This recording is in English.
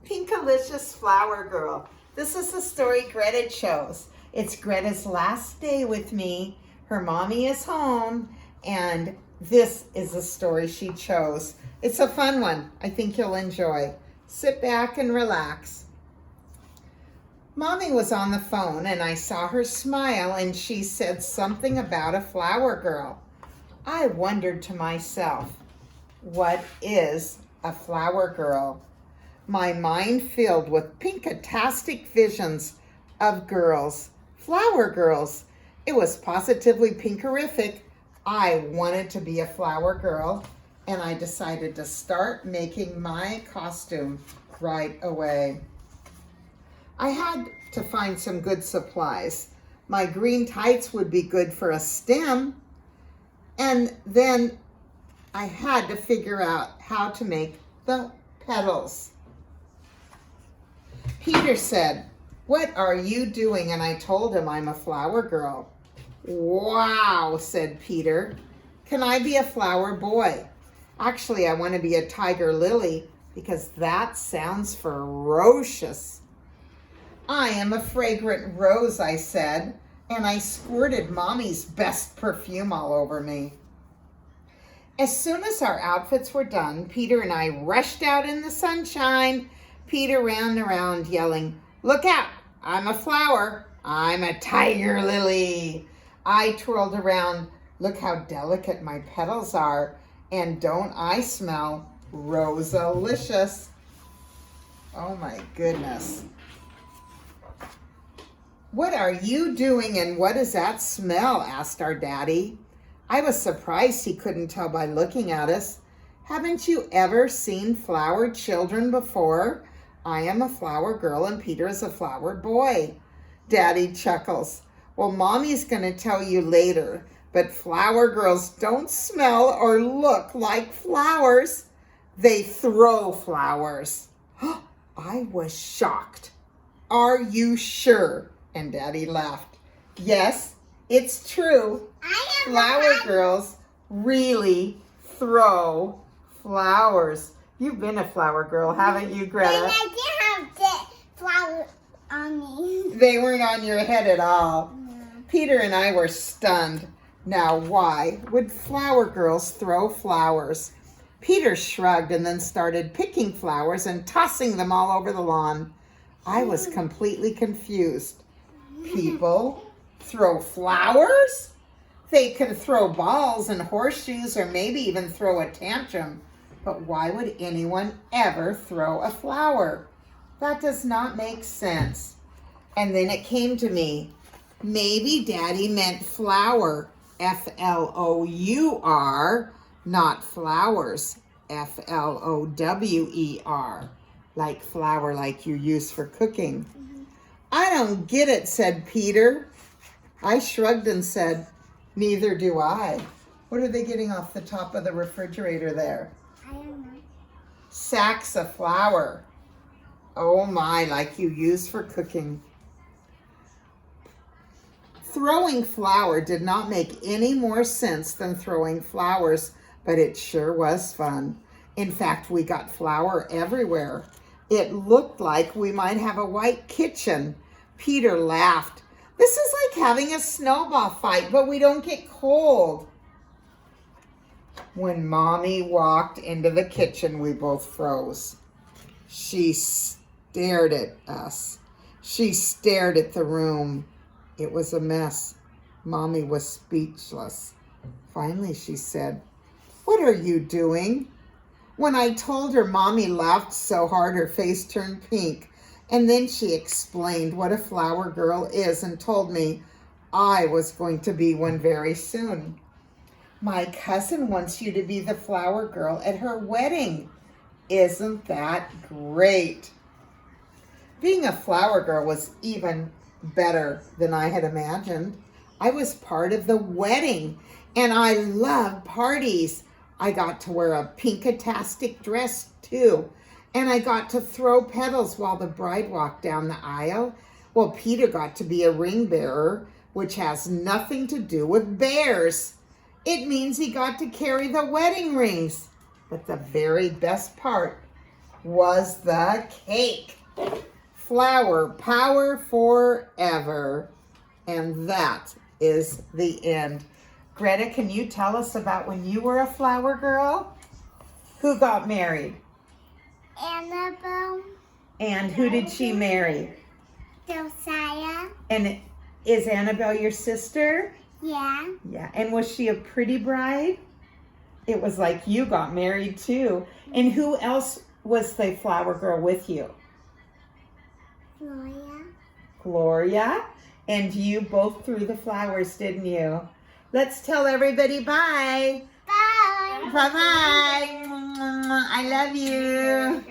Pinkalicious Flower Girl. This is the story Greta chose. It's Greta's last day with me. Her mommy is home, and this is the story she chose. It's a fun one. I think you'll enjoy. Sit back and relax. Mommy was on the phone, and I saw her smile, and she said something about a flower girl. I wondered to myself, what is a flower girl? My mind filled with pinkatastic visions of girls, flower girls. It was positively pinkerific. I wanted to be a flower girl, and I decided to start making my costume right away. I had to find some good supplies. My green tights would be good for a stem, and then I had to figure out how to make the petals. Peter said, "What are you doing?" And I told him I'm a flower girl. "Wow," said Peter. "Can I be a flower boy?" Actually, I want to be a tiger lily because that sounds ferocious. "I am a fragrant rose," I said, and I squirted Mommy's best perfume all over me. As soon as our outfits were done, Peter and I rushed out in the sunshine. Peter ran around yelling, "Look out, I'm a flower. I'm a tiger lily." I twirled around, "Look how delicate my petals are, and don't I smell rosalicious?" Oh my goodness. "What are you doing and what does that smell?" asked our daddy. I was surprised he couldn't tell by looking at us. "Haven't you ever seen flower children before? I am a flower girl and Peter is a flower boy." Daddy chuckles. "Well, Mommy's going to tell you later, but flower girls don't smell or look like flowers. They throw flowers." I was shocked. "Are you sure?" And Daddy laughed. "Yes, it's true. Flower girls really throw flowers." You've been a flower girl, haven't you, Greta? And I did have the flower on me. They weren't on your head at all. No. Peter and I were stunned. Now, why would flower girls throw flowers? Peter shrugged and then started picking flowers and tossing them all over the lawn. I was completely confused. People throw flowers? They can throw balls and horseshoes or maybe even throw a tantrum. But why would anyone ever throw a flower? That does not make sense. And then it came to me. Maybe Daddy meant flower, F-L-O-U-R, not flowers, F-L-O-W-E-R, like flour like you use for cooking. "I don't get it," said Peter. I shrugged and said, "Neither do I." What are they getting off the top of the refrigerator there? I don't know. Sacks of flour. Oh my, like you use for cooking. Throwing flour did not make any more sense than throwing flowers, but it sure was fun. In fact, we got flour everywhere. It looked like we might have a white kitchen. Peter laughed. "This is like having a snowball fight, but we don't get cold." When Mommy walked into the kitchen, we both froze. She stared at us. She stared at the room. It was a mess. Mommy was speechless. Finally, she said, "What are you doing?" When I told her, Mommy laughed so hard her face turned pink. And then she explained what a flower girl is and told me I was going to be one very soon. "My cousin wants you to be the flower girl at her wedding. Isn't that great?" Being a flower girl was even better than I had imagined. I was part of the wedding, and I love parties. I got to wear a pinkatastic dress too, and I got to throw petals while the bride walked down the aisle. Well, Peter got to be a ring bearer, which has nothing to do with bears. It means he got to carry the wedding rings. But the very best part was the cake. Flower power forever. And that is the end. Greta, can you tell us about when you were a flower girl? Who got married? Annabelle. And who did she marry? Josiah. And is Annabelle your sister? Yeah. Yeah. And was she a pretty bride? It was like you got married too. And who else was the flower girl with you? Gloria. Gloria. And you both threw the flowers, didn't you? Let's tell everybody bye. Bye. Bye-bye. I love you.